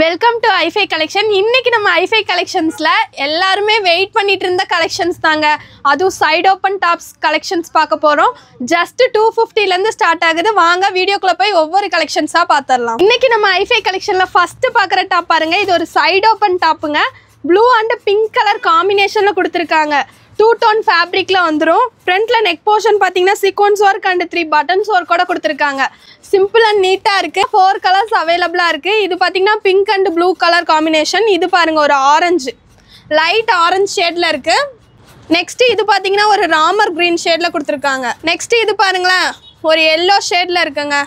Welcome to ஐஃபை collection. இன்னைக்கு நம்ம ஐஃபை கலெக்ஷன்ஸ்ல எல்லாருமே வெயிட் பண்ணிட்டு இருந்த கலெக்ஷன்ஸ் தாங்க. அதுவும் சைடு ஓப்பன் டாப்ஸ் கலெக்ஷன்ஸ் பார்க்க போறோம். ஜஸ்ட் 250 ல இருந்து ஸ்டார்ட் ஆகுது. வாங்க வீடியோக்குள்ள போய் ஒவ்வொரு கலெக்ஷன்ஸா பார்த்துடலாம். இன்னைக்கு நம்ம ஐஃபை கலெக்ஷன்ல ஃபர்ஸ்ட் பார்க்குற டாப் பாருங்க. இது ஒரு சைடு ஓப்பன் டாப்புங்க. ப்ளூ அண்ட் பிங்க் கலர் காம்பினேஷன்ல கொடுத்துருக்காங்க. 2 டோன் ஃபேப்ரிக்ல வந்துடும். ஃப்ரண்ட்ல நெக் போர்ஷன் பார்த்தீங்கன்னா சீக்வன்ஸ் ஒர்க் அண்ட் 3 பட்டன்ஸ் ஒர்க்கோட கொடுத்துருக்காங்க. சிம்பிள் அண்ட் நீட்டாக இருக்குது. 4 கலர்ஸ் அவைலபிளாக இருக்குது. இது பார்த்தீங்கன்னா pink and blue colour combination. இது பாருங்க ஒரு ஆரஞ்சு, லைட் ஆரஞ்சு ஷேடில் இருக்குது. நெக்ஸ்ட்டு இது பார்த்தீங்கன்னா ஒரு ராமர் க்ரீன் ஷேடில் கொடுத்துருக்காங்க. நெக்ஸ்ட்டு இது பாருங்களேன் ஒரு எல்லோ ஷேடில் இருக்குங்க.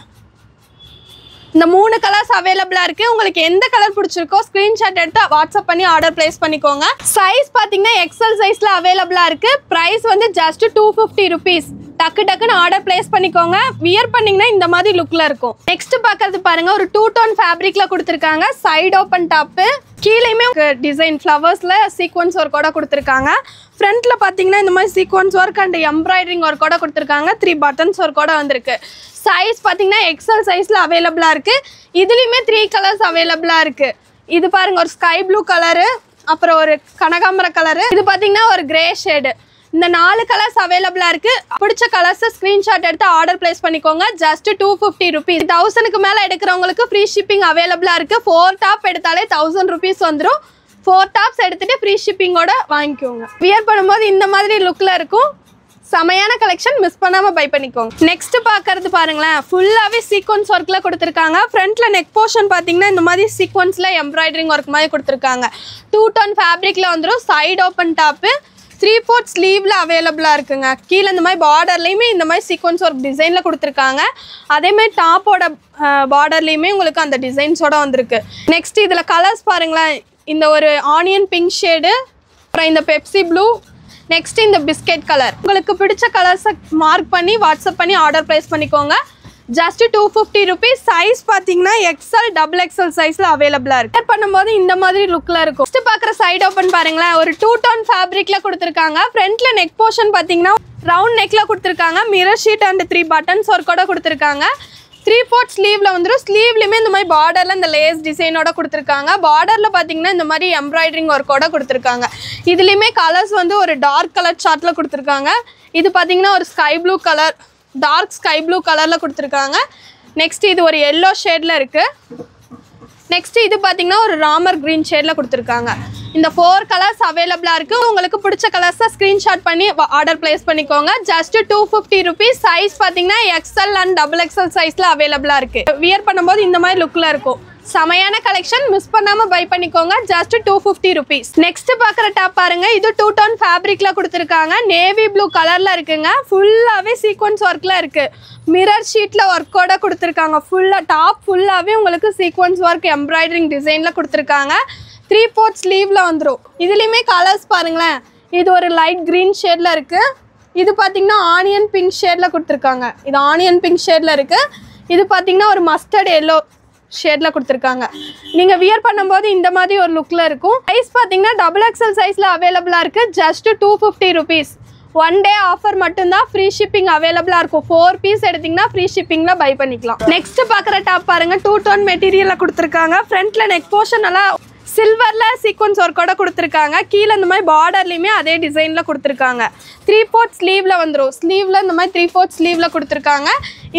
இந்த 3 கலர்ஸ் அவைலபிளாக இருக்குது. உங்களுக்கு எந்த கலர் பிடிச்சிருக்கோ ஸ்க்ரீன்ஷாட் எடுத்து வாட்ஸ்அப் பண்ணி ஆர்டர் ப்ளேஸ் பண்ணிக்கோங்க. சைஸ் பார்த்தீங்கன்னா எக்ஸல் சைஸில் அவைலபிளாக இருக்குது. ப்ரைஸ் வந்து ஜஸ்ட் 250 ருபீஸ். டக்குன்னு ஆர்டர் பிளேஸ் பண்ணிக்கோங்க. வியர் பண்ணிங்கன்னா இந்த மாதிரி லுக்கில் இருக்கும். நெக்ஸ்ட் பார்க்கறது பாருங்க, ஒரு 2 டோன் ஃபேப்ரிக்கில் கொடுத்துருக்காங்க. சைடு ஓப்பன் டாப்பு, கீழேயுமே டிசைன் ஃப்ளவர்ஸில் சீக்வன்ஸ் ஒர்க்கோட கொடுத்துருக்காங்க. ஃப்ரண்ட்டில் பார்த்தீங்கன்னா இந்த மாதிரி சீக்வன்ஸ் ஒர்க் அண்ட் எம்ப்ராய்டரிங் ஒர்க்கோட கொடுத்துருக்காங்க. 3 பட்டன்ஸ் ஒர்க்கோட வந்திருக்கு. சைஸ் பார்த்தீங்கன்னா எக்ஸல் சைஸில் அவைலபிளாக இருக்குது. இதுலேயுமே 3 கலர்ஸ் அவைலபிளாக இருக்குது. இது பாருங்கள் ஒரு ஸ்கை ப்ளூ கலரு, அப்புறம் ஒரு கனகாம்பர கலரு, இது பார்த்தீங்கன்னா ஒரு கிரே ஷேடு. இந்த 4 கலர்ஸ் அவைலபிளாக இருக்குது. பிடிச்ச கலர்ஸை ஸ்க்ரீன்ஷாட் எடுத்து ஆர்டர் ப்ளேஸ் பண்ணிக்கோங்க. Just 250 rupees. 1000க்கு மேலே எடுக்கிறவங்களுக்கு ஃப்ரீ ஷிப்பிங் அவைலபிளாக இருக்குது. 4 டாப் எடுத்தாலே 1000 ருபீஸ் வந்துடும். 4 டாப்ஸ் எடுத்துகிட்டு ஃப்ரீ ஷிப்பிங்கோட வாங்கிக்கோங்க. வியர் பண்ணும்போது இந்த மாதிரி லுக்கில் இருக்கும். செமையான கலெக்ஷன், மிஸ் பண்ணாமல் பை பண்ணிக்கோங்க. நெக்ஸ்ட் பார்க்கறது பாருங்களேன், ஃபுல்லாகவே சீக்வன்ஸ் ஒர்க்கில் கொடுத்துருக்காங்க. ஃப்ரண்ட்டில் நெக் போர்ஷன் பார்த்தீங்கன்னா இந்த மாதிரி சீக்வன்ஸில் எம்ப்ராய்டரிங் ஒர்க் மாதிரி கொடுத்துருக்காங்க. 2 டோன் ஃபேப்ரிக்கில் வந்துடும். சைடு ஓப்பன் டாப்பு, 3/4 ஸ்லீவில் அவைலபிளாக இருக்குங்க. கீழே இந்த மாதிரி பார்டர்லேயுமே இந்த மாதிரி சீக்வன்ஸ் ஒர்க் டிசைனில் கொடுத்துருக்காங்க. அதேமாதிரி டாப்போட பார்டர்லேயுமே உங்களுக்கு அந்த டிசைன்ஸோட வந்திருக்கு. நெக்ஸ்ட் இதில் கலர்ஸ் பாருங்களேன், இந்த ஒரு ஆனியன் பிங்க் ஷேடு, அப்புறம் இந்த பெப்சி ப்ளூ, நெக்ஸ்ட் இந்த பிஸ்கெட் கலர். உங்களுக்கு பிடிச்ச கலர்ஸை மார்க் பண்ணி வாட்ஸ்அப் பண்ணி ஆர்டர் ப்ளேஸ் பண்ணிக்கோங்க. Just 250 rupees. சைஸ் பார்த்தீங்கன்னா எக்ஸ்எல் டபுள் எக்ஸ்எல் சைஸில் அவைலபிளாக இருக்குது. வேர் பண்ணும்போது இந்த மாதிரி லுக்கில் இருக்கும். நெக்ஸ்ட் பார்க்குற சைடு ஓப்பன் பாருங்களேன், ஒரு 2 டோன் ஃபேப்ரிக்கில் கொடுத்துருக்காங்க. ஃப்ரண்ட்டில் நெக் போர்ஷன் பார்த்தீங்கன்னா ரவுண்ட் நெக்கில் கொடுத்துருக்காங்க. மிரர் ஷீட் அண்ட் 3 பட்டன்ஸ் ஒர்க்கோட கொடுத்துருக்காங்க. 3/4 ஸ்லீவில் வந்துடும். ஸ்லீவ்லையுமே இந்த மாதிரி பார்டரில் இந்த லேஸ் டிசைனோட கொடுத்துருக்காங்க. பார்டரில் பார்த்தீங்கன்னா இந்த மாதிரி எம்ப்ராய்டரிங் ஒர்க்கோட கொடுத்துருக்காங்க. இதுலேயுமே கலர்ஸ் வந்து ஒரு டார்க் கலர் சார்ட்டில் கொடுத்துருக்காங்க. இது பார்த்தீங்கன்னா ஒரு sky blue colour, dark sky blue கலரில் கொடுத்துருக்காங்க. நெக்ஸ்ட் இது ஒரு எல்லோ ஷேடில் இருக்குது. நெக்ஸ்ட் இது பார்த்தீங்கன்னா ஒரு ராமர் க்ரீன் ஷேடில் கொடுத்துருக்காங்க. இந்த 4 கலர்ஸ் அவைலபிளாக இருக்குது. உங்களுக்கு பிடிச்ச கலர்ஸை ஸ்க்ரீன்ஷாட் பண்ணி ஆர்டர் ப்ளேஸ் பண்ணிக்கோங்க. Just 250 rupees. சைஸ் பார்த்தீங்கன்னா எக்ஸ்எல் அண்ட் டபுள் எக்ஸ்எல் சைஸில் அவைலபிளாக இருக்குது. வியர் பண்ணும்போது இந்த மாதிரி லுக்கில் இருக்கும். செமையான கலெக்ஷன், மிஸ் பண்ணாமல் பை பண்ணிக்கோங்க. Just 250 rupees. நெக்ஸ்ட் பார்க்குற டாப் பாருங்க, இது 2 டோன் ஃபேப்ரிக்கில் கொடுத்துருக்காங்க. நேவி ப்ளூ கலரில் இருக்குங்க. ஃபுல்லாகவே சீக்வன்ஸ் ஒர்க்கில் இருக்குது. மிரர் ஷீட்டில் ஒர்க்கோட கொடுத்துருக்காங்க. டாப் ஃபுல்லாகவே உங்களுக்கு சீக்வன்ஸ் ஒர்க் எம்ப்ராய்டரிங் டிசைனில் கொடுத்துருக்காங்க. 3/4 ஸ்லீவில் வந்துடும். இதுலேயுமே கலர்ஸ் பாருங்களேன், இது ஒரு லைட் க்ரீன் ஷேடில் இருக்குது. இது பார்த்தீங்கன்னா ஆனியன் பிங்க் ஷேடில் கொடுத்துருக்காங்க. இது ஆனியன் பிங்க் ஷேடில் இருக்குது. இது பார்த்தீங்கன்னா ஒரு மஸ்டர்ட் எல்லோ ஷேடில் கொடுத்துருக்காங்க. நீங்கள் வியர் பண்ணும்போது இந்த மாதிரி ஒரு லுக்கில் இருக்கும். சைஸ் பார்த்தீங்கன்னா டபுள் எக்ஸ்எல் சைஸில் அவைலபிளாக இருக்குது. Just 250 rupees. 1 டே ஆஃபர் மட்டும்தான். ஃப்ரீ ஷிப்பிங் அவைலபிளாக இருக்கும். 4 பீஸ் எடுத்திங்கன்னா ஃப்ரீ ஷிப்பிங்கில் பை பண்ணிக்கலாம். நெக்ஸ்ட் பார்க்குற டாப் பாருங்கள், 2 டோன் மெட்டீரியலில் கொடுத்துருக்காங்க. ஃப்ரண்ட்டில் நெக் போர்ஷன் நல்லா சில்வரில் சீக்வன்ஸ் ஒர்க்கோட கொடுத்துருக்காங்க. கீழே இந்த மாதிரி பார்டர்லையுமே அதே டிசைனில் கொடுத்துருக்காங்க. 3/4 ஸ்லீவில் வந்துடும். ஸ்லீவில் இந்த மாதிரி 3/4 ஸ்லீவில் கொடுத்துருக்காங்க.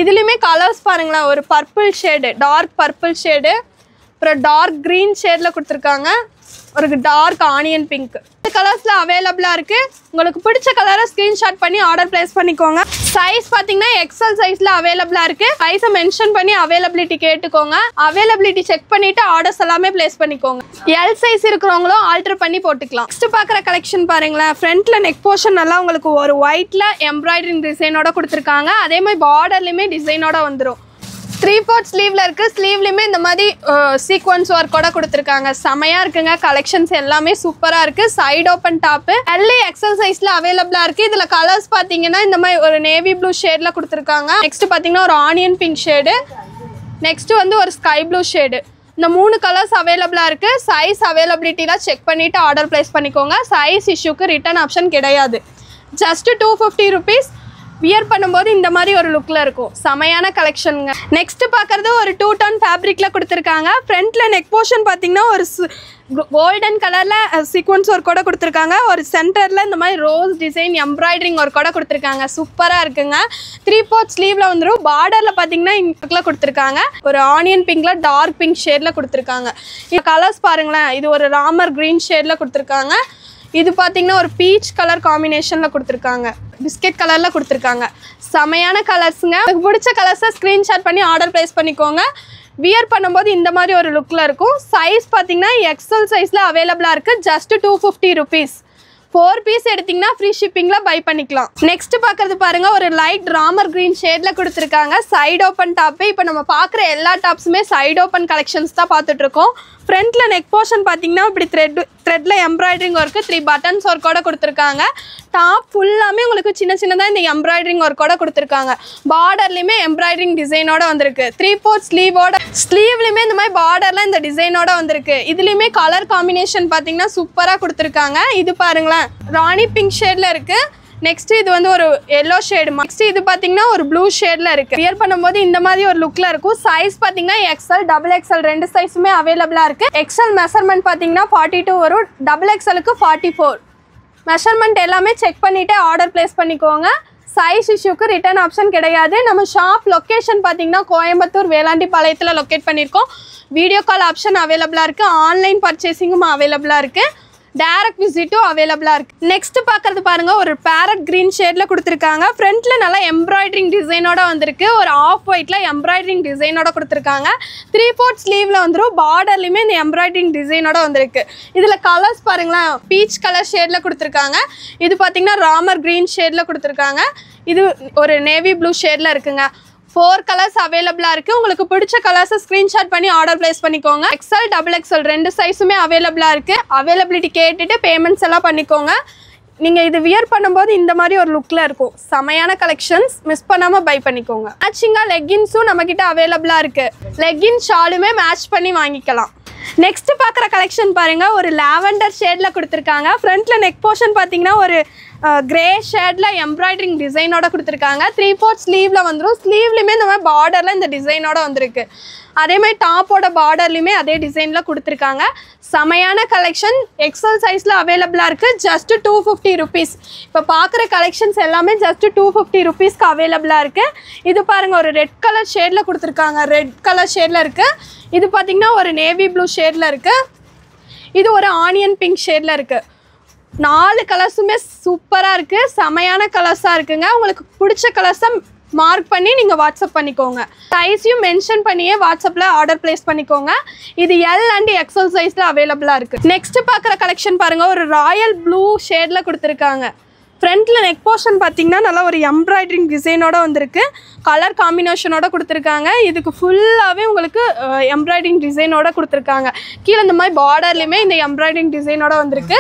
இதுலேயுமே கலர்ஸ் பாருங்களேன், ஒரு purple shade, dark purple shade, அப்புறம் டார்க் க்ரீன் ஷேடில் கொடுத்துருக்காங்க. ஒரு டார்க் ஆனியன் பிங்க். இந்த கலர்ஸில் அவைலபிளாக இருக்குது. உங்களுக்கு பிடிச்ச கலரை ஸ்க்ரீன்ஷாட் பண்ணி ஆர்டர் ப்ளேஸ் பண்ணிக்கோங்க. சைஸ் பார்த்தீங்கன்னா எக்ஸல் சைஸில் அவைலபிளாக இருக்குது. சைஸை மென்ஷன் பண்ணி அவைலபிலிட்டி கேட்டுக்கோங்க. அவைலபிலிட்டி செக் பண்ணிவிட்டு ஆர்டர்ஸ் எல்லாமே ப்ளேஸ் பண்ணிக்கோங்க. எல் சைஸ் இருக்கிறவங்களும் ஆல்டர் பண்ணி போட்டுக்கலாம். நெக்ஸ்ட் பார்க்குற கலெக்ஷன் பாருங்களேன், ஃப்ரண்ட்டில் நெக் போர்ஷன் நல்லா உங்களுக்கு ஒரு ஒயிட்டில் எம்ப்ராய்டரிங் டிசைனோட கொடுத்துருக்காங்க. அதே மாதிரி பார்டர்லையுமே டிசைனோட வந்துடும். 3/4 ஸ்லீவில் இருக்குது. ஸ்லீவ்லையுமே இந்த மாதிரி சீக்வன்ஸ் ஒர்க்கோட கொடுத்துருக்காங்க. செமையாக இருக்குங்க. கலெக்ஷன்ஸ் எல்லாமே சூப்பராக இருக்குது. சைடு ஓப்பன் டாப்பு எல்ஏ எக்ஸல் சைஸில் அவைலபிளாக இருக்குது. இதில் கலர்ஸ் பார்த்தீங்கன்னா இந்த மாதிரி ஒரு நேவி ப்ளூ ஷேடில் கொடுத்துருக்காங்க. நெக்ஸ்ட் பார்த்தீங்கன்னா ஒரு ஆனியன் பிங்க் ஷேடு, நெக்ஸ்ட் வந்து ஒரு ஸ்கை ப்ளூ ஷேடு. இந்த 3 கலர்ஸ் அவைலபிளாக இருக்குது. சைஸ் அவைலபிலிட்டிலாம் செக் பண்ணிவிட்டு ஆர்டர் ப்ளேஸ் பண்ணிக்கோங்க. சைஸ் இஷ்யூக்கு ரிட்டர்ன் ஆப்ஷன் கிடையாது. Just 250 rupees. வியர் பண்ணும்போது இந்த மாதிரி ஒரு லுக்கில் இருக்கும். செமையான கலெக்ஷனுங்க. நெக்ஸ்ட் பார்க்குறது ஒரு 2 டோன் ஃபேப்ரிக்கில் கொடுத்துருக்காங்க. ஃப்ரண்ட்டில் நெக் போர்ஷன் பார்த்தீங்கன்னா ஒரு கோல்டன் கலரில் சீக்வன்ஸ் ஒர்க்கோட கொடுத்துருக்காங்க. ஒரு சென்டரில் இந்த மாதிரி ரோஸ் டிசைன் எம்ப்ராய்டரிங் ஒர்க்கோட கொடுத்துருக்காங்க. சூப்பராக இருக்குங்க. 3/4 ஸ்லீவில் வந்துடும். பார்டரில் பார்த்தீங்கன்னா இங்கில் கொடுத்துருக்காங்க. ஒரு ஆனியன் பிங்கில் டார்க் பிங்க் ஷேடில் கொடுத்துருக்காங்க. இது கலர்ஸ் பாருங்களேன். இது ஒரு ராமர் க்ரீன் ஷேடில் கொடுத்துருக்காங்க. இது பார்த்தீங்கன்னா ஒரு பீச் கலர் காம்பினேஷனில் கொடுத்துருக்காங்க. பிஸ்கெட் கலரில் கொடுத்துருக்காங்க. செமையான கலர்ஸுங்க. உங்களுக்கு பிடிச்ச கலர்ஸை ஸ்க்ரீன்ஷாட் பண்ணி ஆர்டர் ப்ளேஸ் பண்ணிக்கோங்க. வியர் பண்ணும்போது இந்த மாதிரி ஒரு லுக்கில் இருக்கும். சைஸ் பார்த்தீங்கன்னா எக்ஸல் சைஸில் அவைலபிளாக இருக்குது. Just 250 rupees. 4 பீஸ் எடுத்திங்கன்னா ஃப்ரீ ஷிப்பிங்கில் பை பண்ணிக்கலாம். நெக்ஸ்ட் பார்க்குறது பாருங்கள். ஒரு லைட் ராமர் க்ரீன் ஷேடில் கொடுத்துருக்காங்க. Side open top. இப்போ நம்ம பார்க்குற எல்லா டாப்ஸுமே சைடு ஓப்பன் கலெக்ஷன்ஸ் தான் பார்த்துட்ருக்கோம். ஃப்ரண்ட்டில் நெக் போர்ஷன் பார்த்தீங்கன்னா இப்படி த்ரெட்டில் எம்ப்ராய்டரிங் ஒர்க்கு 3 buttons ஒர்க்கோட கொடுத்துருக்காங்க. டாப் ஃபுல்லாமே உங்களுக்கு சின்ன சின்னதாக இந்த எம்ப்ராய்டரிங் ஒர்க்கோட கொடுத்துருக்காங்க. பார்டர்லையுமே எம்ப்ராய்டரிங் டிசைனோட வந்திருக்கு. 3/4 ஸ்லீவ்லையுமே இந்த மாதிரி பார்டரில் இந்த டிசைனோட வந்திருக்கு. இதுலேயுமே கலர் காம்பினேஷன் பார்த்தீங்கன்னா சூப்பராக கொடுத்துருக்காங்க. இது பாருங்களேன், ராணி பிங்க் ஷேடில் இருக்குது. நெக்ஸ்ட் இது வந்து ஒரு எல்லோ ஷேடு. நெக்ஸ்ட் இது பார்த்தீங்கன்னா ஒரு ப்ளூ ஷேடில் இருக்குது. வியர் பண்ணும்போது இந்த மாதிரி ஒரு லுக்கில் இருக்கும். சைஸ் பார்த்தீங்கன்னா எக்ஸல் டபுள் எக்ஸல் 2 சைஸுமே அவைலபிளாக இருக்குது. எக்ஸல் மெஷர்மெண்ட் பார்த்தீங்கன்னா 42 வரும். டபுள் எக்ஸலுக்கு 44. மெஷர்மெண்ட் எல்லாமே செக் பண்ணிவிட்டு ஆர்டர் ப்ளேஸ் பண்ணிக்கோங்க. சைஸ் இஷ்யூக்கு ரிட்டர்ன் ஆப்ஷன் கிடையாது. நம்ம ஷாப் லொக்கேஷன் பார்த்தீங்கன்னா கோயம்புத்தூர் வேளாண்டிபாளையத்தில் லொக்கேட் பண்ணியிருக்கோம். வீடியோ கால் ஆப்ஷன் அவைலபிளாக இருக்குது. ஆன்லைன் பர்ச்சேசிங்கும் அவைலபிளாக இருக்குது. டைரக்ட் விசிட்டும் அவைலபிளாக இருக்குது. நெக்ஸ்ட் பார்க்குறது பாருங்கள். ஒரு பேரட் க்ரீன் ஷேடில் கொடுத்துருக்காங்க. ஃப்ரண்ட்டில் நல்லா எம்ப்ராய்டரிங் டிசைனோட வந்திருக்கு. ஒரு ஆஃப் ஒயிட்டில் எம்ப்ராய்டரிங் டிசைனோட கொடுத்துருக்காங்க. 3/4 ஸ்லீவில் வந்துடும். பார்டர்லையுமே இந்த எம்ப்ராய்டரிங் டிசைனோட வந்திருக்கு. இதில் கலர்ஸ் பாருங்களேன். பீச் கலர் ஷேடில் கொடுத்துருக்காங்க. இது பார்த்திங்கன்னா ராமர் க்ரீன் ஷேடில் கொடுத்துருக்காங்க. இது ஒரு நேவி ப்ளூ ஷேடில் இருக்குங்க. 4 கலர்ஸ் அவைலபிளாக இருக்குது. உங்களுக்கு பிடிச்ச கலர்ஸை ஸ்க்ரீன்ஷாட் பண்ணி ஆர்டர் ப்ளேஸ் பண்ணிக்கோங்க. எக்ஸல் டபுள் எக்ஸல் 2 சைஸுமே அவைலபிளாக இருக்குது. அவைலபிலிட்டி கேட்டுட்டு பேமெண்ட்ஸ் எல்லாம் பண்ணிக்கோங்க. நீங்கள் இது வியர் பண்ணும்போது இந்த மாதிரி ஒரு லுக்கில் இருக்கும். செமையான கலெக்ஷன்ஸ். மிஸ் பண்ணாமல் பை பண்ணிக்கோங்க. மேட்சிங்காக லெக்கின்ஸும் நம்மக்கிட்ட அவைலபிளாக இருக்குது. லெக்கின் ஷாலுமே மேட்ச் பண்ணி வாங்கிக்கலாம். நெக்ஸ்ட் பார்க்குற கலெக்ஷன் பாருங்கள். ஒரு லாவெண்டர் ஷேடில் கொடுத்துருக்காங்க. ஃப்ரண்ட்டில் நெக் போர்ஷன் பார்த்தீங்கன்னா ஒரு கிரே ஷேடில் எம்ப்ராய்டரிங் டிசைனோட கொடுத்துருக்காங்க. 3/4 ஸ்லீவில் வந்துடும். ஸ்லீவ்லையுமே இந்த மாதிரி பார்டரில் இந்த டிசைனோட வந்திருக்கு. அதேமாதிரி டாப்போட பார்டர்லையுமே அதே டிசைனில் கொடுத்துருக்காங்க. செமையான கலெக்ஷன். எக்ஸல் சைஸில் அவைலபிளாக இருக்குது. Just 250 rupees. இப்போ பார்க்குற கலெக்ஷன்ஸ் எல்லாமே ஜஸ்ட் 250 rupeesக்கு அவைலபிளாக இருக்குது. இது பாருங்கள், ஒரு ரெட் கலர் ஷேடில் கொடுத்துருக்காங்க. ரெட் கலர் ஷேடில் இருக்குது. இது பார்த்திங்கன்னா ஒரு நேவி ப்ளூ ஷேடில் இருக்குது. இது ஒரு ஆனியன் பிங்க் ஷேடில் இருக்குது. 4 கலர்ஸுமே சூப்பராக இருக்குது. செமையான கலர்ஸாக இருக்குங்க. உங்களுக்கு பிடிச்ச கலர்ஸை மார்க் பண்ணி நீங்கள் வாட்ஸ்அப் பண்ணிக்கோங்க. சைஸையும் மென்ஷன் பண்ணியே வாட்ஸ்அப்பில் ஆர்டர் ப்ளேஸ் பண்ணிக்கோங்க. இது எல் அண்ட் எக்ஸல் சைஸில் அவைலபிளாக இருக்குது. நெக்ஸ்ட் பார்க்குற கலெக்ஷன் பாருங்கள். ஒரு ராயல் ப்ளூ ஷேடில் கொடுத்துருக்காங்க. ஃப்ரண்ட்டில் நெக் போர்ஷன் பார்த்திங்கன்னா நல்லா ஒரு எம்ப்ராய்டரிங் டிசைனோட வந்திருக்கு. கலர் காம்பினேஷனோட கொடுத்துருக்காங்க. இதுக்கு ஃபுல்லாகவே உங்களுக்கு எம்ப்ராய்டரிங் டிசைனோட கொடுத்துருக்காங்க. கீழே இந்த மாதிரி பார்டர்லையுமே இந்த எம்ப்ராய்டரிங் டிசைனோட வந்திருக்கு.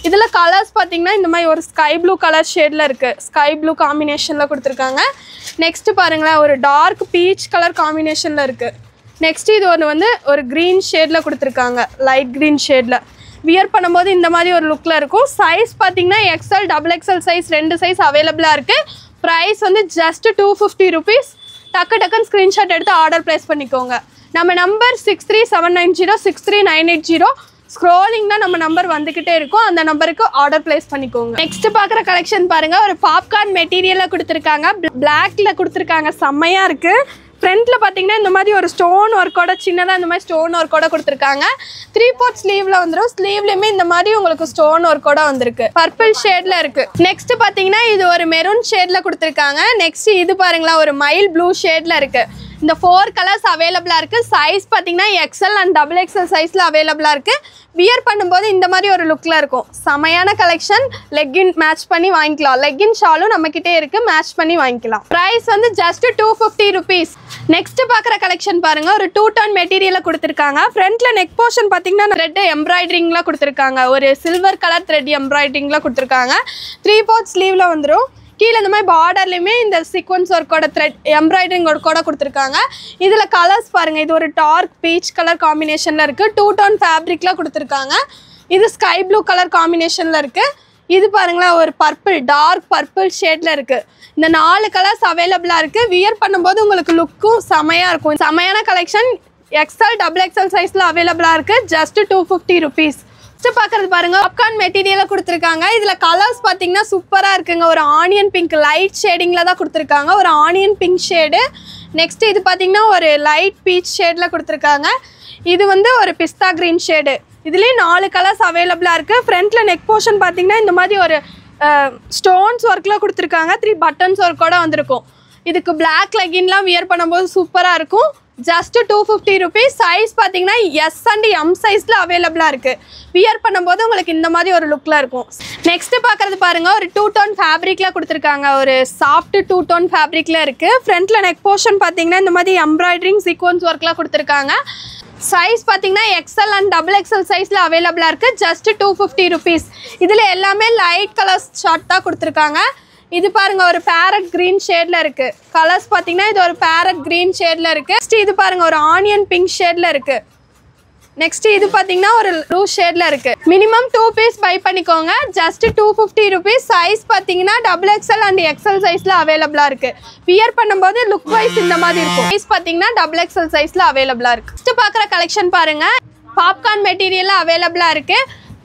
இதில் கலர்ஸ் பார்த்திங்கன்னா இந்த மாதிரி ஒரு ஸ்கை ப்ளூ கலர் ஷேடில் இருக்குது. ஸ்கை ப்ளூ காம்பினேஷனில் கொடுத்துருக்காங்க. நெக்ஸ்ட்டு பாருங்களேன், ஒரு டார்க் பீச் கலர் காம்பினேஷனில் இருக்குது. நெக்ஸ்ட் இது ஒன்று வந்து ஒரு க்ரீன் ஷேடில் கொடுத்துருக்காங்க. லைட் க்ரீன் ஷேடில் வியர் பண்ணும்போது இந்த மாதிரி ஒரு லுக்கில் இருக்கும். சைஸ் பார்த்தீங்கன்னா XL double XL size 2 size அவைலபிளாக இருக்குது. ப்ரைஸ் வந்து ஜஸ்ட் 250 rupees. டக்குன்னு ஸ்க்ரீன்ஷாட் எடுத்து ஆர்டர் ப்ளேஸ் பண்ணிக்கோங்க. நம்ம நம்பர் 6379063980. ஸ்க்ரோலிங் தான் நம்ம நம்பர் வந்துக்கிட்டே இருக்கும். அந்த நம்பருக்கு ஆர்டர் ப்ளேஸ் பண்ணிக்கோங்க. நெக்ஸ்ட் பார்க்குற கலெக்ஷன் பாருங்கள். ஒரு பாப்கார்ன் மெட்டீரியலில் கொடுத்துருக்காங்க. பிளாக்ல கொடுத்துருக்காங்க. செம்மையாக இருக்குது. ஃப்ரண்ட்டில் பார்த்தீங்கன்னா இந்த மாதிரி ஒரு ஸ்டோன் ஒர்க்கோட சின்னதாக இந்த மாதிரி ஸ்டோன் ஒர்க்கோட கொடுத்துருக்காங்க. 3/4 ஸ்லீவில் வந்துடும். ஸ்லீவ்லையுமே இந்த மாதிரி உங்களுக்கு ஸ்டோன் ஒர்க்கோட வந்திருக்கு. பர்பிள் ஷேடில் இருக்குது. நெக்ஸ்ட் பார்த்தீங்கன்னா இது ஒரு மெரூன் ஷேடில் கொடுத்துருக்காங்க. நெக்ஸ்ட் இது பாருங்களா, ஒரு மைல் ப்ளூ ஷேடில் இருக்குது. இந்த 4 கலர்ஸ் அவைலபிளாக இருக்குது. சைஸ் பார்த்தீங்கன்னா எக்ஸல் அண்ட் டபுள் எக்ஸல் சைஸில் அவைலபிளாக இருக்குது. வியர் பண்ணும்போது இந்த மாதிரி ஒரு லுக்கில் இருக்கும். செமையான கலெக்ஷன். லெக்கின் மேட்ச் பண்ணி வாங்கிக்கலாம். லெக்கின் ஷாலும் நம்மக்கிட்டே இருக்குது. மேட்ச் பண்ணி வாங்கிக்கலாம். ப்ரைஸ் வந்து ஜஸ்ட் 250 rupees. நெக்ஸ்ட் பார்க்குற கலெக்ஷன் பாருங்கள். ஒரு 2 டோன் மெட்டீரியலை கொடுத்துருக்காங்க. ஃப்ரண்ட்டில் நெக் போர்ஷன் பார்த்தீங்கன்னா த்ரெட் எம்ப்ராய்டரிங்லாம் கொடுத்துருக்காங்க. ஒரு சில்வர் கலர் த்ரெட் எம்ப்ராய்டரிங்லாம் கொடுத்துருக்காங்க. 3/4 ஸ்லீவில் வந்துடும். கீழே இந்த மாதிரி பார்டர்லையுமே இந்த சீக்வன்ஸ் ஒர்க்கோட த்ரெட் எம்ப்ராய்டரிங் ஒர்க்கோட கொடுத்துருக்காங்க. இதில் கலர்ஸ் பாருங்கள். இது ஒரு டார்க் பீச் கலர் காம்பினேஷனில் இருக்குது. 2 டோன் ஃபேப்ரிக்கில் கொடுத்துருக்காங்க. இது ஸ்கை ப்ளூ கலர் காம்பினேஷனில் இருக்குது. இது பாருங்களேன், ஒரு பர்பிள், டார்க் பர்பிள் ஷேட்ல இருக்கு. இந்த 4 கலர்ஸ் அவைலபிளா இருக்கு. வியர் பண்ணும்போது உங்களுக்கு லுக்கும் செமையா இருக்கும். செமையான கலெக்ஷன். XL XXL சைஸ்ல அவைலபிளா இருக்கு. Just 250 rupees. பார்க்கறது பாருங்க, பாப்கார்ன் மெட்டீரியல கொடுத்துருக்காங்க. இதுல கலர்ஸ் பாத்தீங்கன்னா சூப்பரா இருக்குங்க. ஒரு ஆனியன் பிங்க் லைட் ஷேடிங்ல தான் கொடுத்துருக்காங்க. ஒரு ஆனியன் பிங்க் ஷேடு. நெக்ஸ்ட் இது பாத்தீங்கன்னா ஒரு லைட் பீச் ஷேட்ல கொடுத்துருக்காங்க. இது வந்து ஒரு பிஸ்தா கிரீன் ஷேடு. இதுலேயும் 4 கலர்ஸ் அவைலபிளா இருக்கு. ஃப்ரண்ட்ல நெக் போர்ஷன் பாத்தீங்கன்னா இந்த மாதிரி ஒரு ஸ்டோன்ஸ் ஒர்க்ல கொடுத்துருக்காங்க. 3 பட்டன்ஸ் ஒர்க்கோட வந்திருக்கும். இதுக்கு பிளாக் லெகின்லாம் வியர் பண்ணும்போது சூப்பரா இருக்கும். Just 250 rupees. சைஸ் பார்த்தீங்கன்னா S and M சைஸில் அவைலபிளாக இருக்குது. வியர் பண்ணும்போது உங்களுக்கு இந்த மாதிரி ஒரு லுக்கில் இருக்கும். நெக்ஸ்ட்டு பார்க்குறது பாருங்கள், ஒரு 2 tone ஃபேப்ரிக்கில் கொடுத்துருக்காங்க. ஒரு சாஃப்ட் 2 tone ஃபேப்ரிக்கில் இருக்குது. ஃப்ரண்ட்டில் நெக் போர்ஷன் பார்த்தீங்கன்னா இந்த மாதிரி எம்ப்ராய்டரிங் சீக்வன்ஸ் ஒர்க்லாம் கொடுத்துருக்காங்க. சைஸ் பார்த்தீங்கன்னா XL and XXL சைஸில் அவைலபிளாக இருக்குது. Just 250 rupees. இதில் எல்லாமே லைட் கலர்ஸ் ஷார்ட் தான் கொடுத்துருக்காங்க. இது பாருங்க, ஒரு பேரட் கிரீன் ஷேட்ல இருக்கு. கலர்ஸ் பாத்தீங்கன்னா இது ஒரு பேரட் கிரீன் ஷேட்ல இருக்கு. நெக்ஸ்ட் இது பாருங்க, ஒரு ஆனியன் பிங்க் ஷேட்ல இருக்கு. நெக்ஸ்ட் இது பாத்தீங்கன்னா ஒரு ப்ளூ ஷேட்ல இருக்கு. மினிமம் 2 பீஸ் பை பண்ணிக்கோங்க. Just 250 rupees. சைஸ் பாத்தீங்கன்னா XXL and XL சைஸ்ல அவைலபிளா இருக்கு. வியர் பண்ணும்போது லுக் வைஸ் இந்த மாதிரி இருக்கும். சைஸ் பாத்தீங்கன்னா XXL சைஸ்ல அவைலபிளா இருக்கு. நெக்ஸ்ட் பாக்குற கலெக்ஷன் பாருங்க, பாப்கார்ன் மெட்டீரியல்ல அவைலபிளா இருக்கு.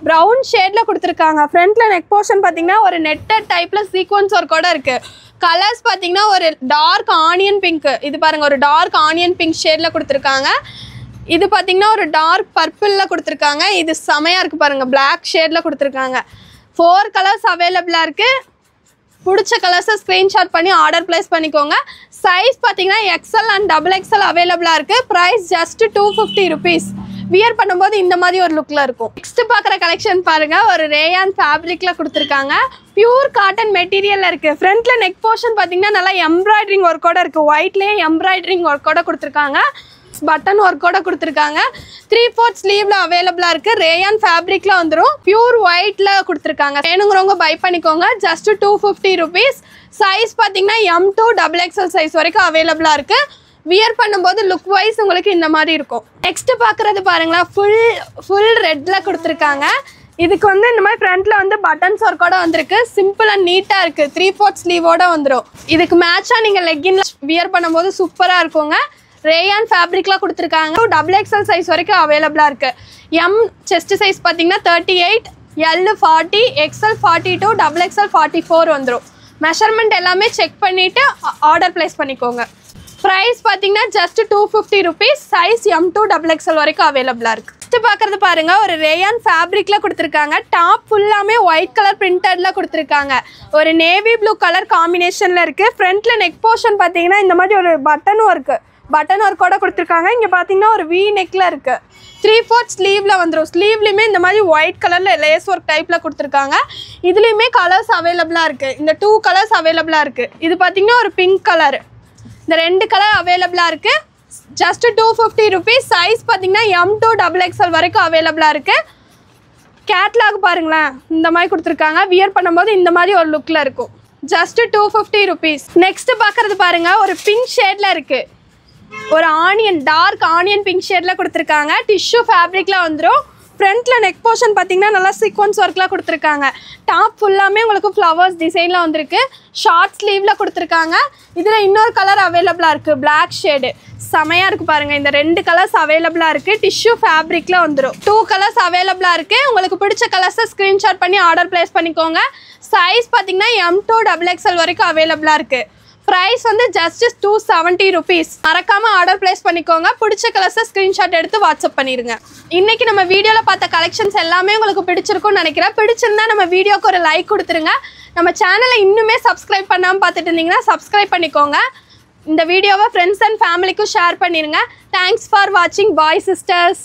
ப்ரௌன் ஷேட்ல கொடுத்துருக்காங்க. ஃப்ரண்ட்ல நெக் போர்ஷன் பார்த்தீங்கன்னா ஒரு நெட்டட் டைப்ல சீக்வன்ஸ் ஒர்க்கோட இருக்கு. கலர்ஸ் பார்த்தீங்கன்னா ஒரு டார்க் ஆனியன் பிங்க். இது பாருங்க, ஒரு டார்க் ஆனியன் பிங்க் ஷேட்ல கொடுத்துருக்காங்க. இது பார்த்தீங்கன்னா ஒரு டார்க் பர்பிள்ல கொடுத்துருக்காங்க. இது செமையா இருக்கு பாருங்க, பிளாக் ஷேட்ல கொடுத்துருக்காங்க. 4 கலர்ஸ் அவைலபிளா இருக்கு. பிடிச்ச கலர்ஸை ஸ்க்ரீன்ஷாட் பண்ணி ஆர்டர் பிளேஸ் பண்ணிக்கோங்க. சைஸ் பார்த்தீங்கன்னா XL and XXL அவைலபிளா இருக்கு. Price just 250 rupees. வியர் பண்ணும்போது இந்த மாதிரி ஒரு லுக்ல இருக்கும். நெக்ஸ்ட் பார்க்குற கலெக்ஷன் பாருங்க, ஒரு ரேயான் ஃபேப்ரிக்ல கொடுத்துருக்காங்க. பியூர் காட்டன் மெட்டீரியல்ல இருக்கு. ஃப்ரண்ட்ல நெக் போர்ஷன் பார்த்தீங்கன்னா நல்லா எம்ப்ராய்டரிங் ஒர்க்கோட இருக்கு. ஒயிட்லேயே எம்ப்ராய்டரிங் ஒர்க்கோட கொடுத்துருக்காங்க. பட்டன் ஒர்க்கோட கொடுத்துருக்காங்க. 3/4 ஸ்லீவ்ல அவைலபிளா இருக்கு. ரேயான் ஃபேப்ரிக்ல வந்துடும். பியூர் ஒயிட்ல கொடுத்துருக்காங்க. வேணுங்கிறவங்க பை பண்ணிக்கோங்க. Just 250 rupees. சைஸ் பார்த்தீங்கன்னா M to XXL சைஸ் வரைக்கும் அவைலபிளா இருக்கு. வியர் பண்ணும்போது லுக் வைஸ் உங்களுக்கு இந்த மாதிரி இருக்கும். நெக்ஸ்ட் பார்க்குறது பாருங்களா, ஃபுல் ரெட்ல கொடுத்துருக்காங்க. இதுக்கு வந்து இந்த மாதிரி ஃப்ரண்ட்ல வந்து பட்டன்ஸ் ஒர்க்கோட வந்திருக்கு. சிம்பிள் அண்ட் நீட்டா இருக்கு. 3/4 ஸ்லீவோட வந்துடும். இதுக்கு மேட்சா நீங்க லெக்கின்ல வியர் பண்ணும்போது சூப்பரா இருக்குங்க. ரேயான் ஃபேப்ரிக்லாம் கொடுத்துருக்காங்க. XXL சைஸ் வரைக்கும் அவைலபிளா இருக்கு. M செஸ்ட் சைஸ் பார்த்தீங்கன்னா 38, L 40, XL 42, XXL 44 வந்துடும். மெஷர்மெண்ட் எல்லாமே செக் பண்ணிட்டு ஆர்டர் பிளேஸ் பண்ணிக்கோங்க. ப்ரைஸ் பார்த்தீங்கன்னா just 250 rupees. Size M to XXL வரைக்கும் அவைலபிளாக இருக்குது. நெக்ஸ்ட் பார்க்குறது பாருங்கள், ஒரு ரேயான் ஃபேப்ரிக்கில் கொடுத்துருக்காங்க. டாப் ஃபுல்லாமே ஒயிட் கலர் பிரிண்டடில் கொடுத்துருக்காங்க. ஒரு நேவி ப்ளூ கலர் காம்பினேஷனில் இருக்குது. ஃப்ரண்ட்டில் நெக் போர்ஷன் பார்த்தீங்கன்னா இந்த மாதிரி ஒரு பட்டன் ஒர்க்கோட கொடுத்துருக்காங்க. இங்கே பார்த்தீங்கன்னா ஒரு V நெக்கில் இருக்குது. 3/4 ஸ்லீவில் வந்துடும். ஸ்லீவ்லையுமே இந்த மாதிரி ஒயிட் கலரில் லேஸ் ஒர்க் டைப்பில் கொடுத்துருக்காங்க. இதுலேயுமே கலர்ஸ் அவைலபிளாக இருக்குது. இந்த 2 கலர்ஸ் அவைலபிளாக இருக்குது. இது பார்த்தீங்கன்னா ஒரு பிங்க் கலர். இந்த 2 கலர் அவைலபிளாக இருக்குது. Just 250 rupees. சைஸ் பார்த்தீங்கன்னா M to XXL வரைக்கும் அவைலபிளாக இருக்குது. கேட்லாக் பாருங்களேன், இந்த மாதிரி கொடுத்துருக்காங்க. வியர் பண்ணும்போது இந்த மாதிரி ஒரு லுக்கில் இருக்கும். Just 250 rupees. நெக்ஸ்ட் பார்க்குறது பாருங்கள், ஒரு பிங்க் ஷேடில் இருக்குது. ஒரு டார்க் ஆனியன் பிங்க் ஷேடில் கொடுத்துருக்காங்க. டிஷ்யூ ஃபேப்ரிக்கில் வந்துடும். ஃப்ரண்ட்டில் நெக் போர்ஷன் பார்த்தீங்கன்னா நல்லா சீக்வன்ஸ் ஒர்க்லாம் கொடுத்துருக்காங்க. டாப் ஃபுல்லாமே உங்களுக்கு ஃப்ளவர்ஸ் டிசைனில் வந்திருக்கு. ஷார்ட் ஸ்லீவில் கொடுத்துருக்காங்க. இதில் இன்னொரு கலர் அவைலபிளாக இருக்குது, பிளாக் ஷேடு. செமையாக இருக்குது பாருங்கள். இந்த 2 கலர்ஸ் அவைலபிளாக இருக்குது. டிஷ்யூ ஃபேப்ரிக்கில் வந்துடும். 2 கலர்ஸ் அவைலபிளாக இருக்குது. உங்களுக்கு பிடிச்ச கலர்ஸை ஸ்க்ரீன்ஷாட் பண்ணி ஆர்டர் பிளேஸ் பண்ணிக்கோங்க. சைஸ் பார்த்தீங்கன்னா M to XXL வரைக்கும் அவைலபிளாக இருக்குது. ப்ரைஸ் வந்து ஜஸ்ட் 270 rupees. மறக்காம ஆர்டர் பிளேஸ் பண்ணிக்கோங்க. பிடிச்ச கலர்ஸை ஸ்க்ரீன்ஷாட் எடுத்து வாட்ஸ்அப் பண்ணிடுங்க. இன்னைக்கு நம்ம வீடியோவில் பார்த்த கலெக்ஷன்ஸ் எல்லாமே உங்களுக்கு பிடிச்சிருக்கும்னு நினைக்கிறேன். பிடிச்சிருந்தா நம்ம வீடியோக்கு ஒரு லைக் கொடுத்துருங்க. நம்ம சேனலை இன்னுமே சப்ஸ்கிரைப் பண்ணாமல் பார்த்துட்டு இருந்தீங்கன்னா சப்ஸ்கிரைப் பண்ணிக்கோங்க. இந்த வீடியோவை ஃப்ரெண்ட்ஸ் அண்ட் ஃபேமிலிக்கும் ஷேர் பண்ணிடுங்க. தேங்க்ஸ் ஃபார் வாட்சிங். பாய் சிஸ்டர்ஸ்.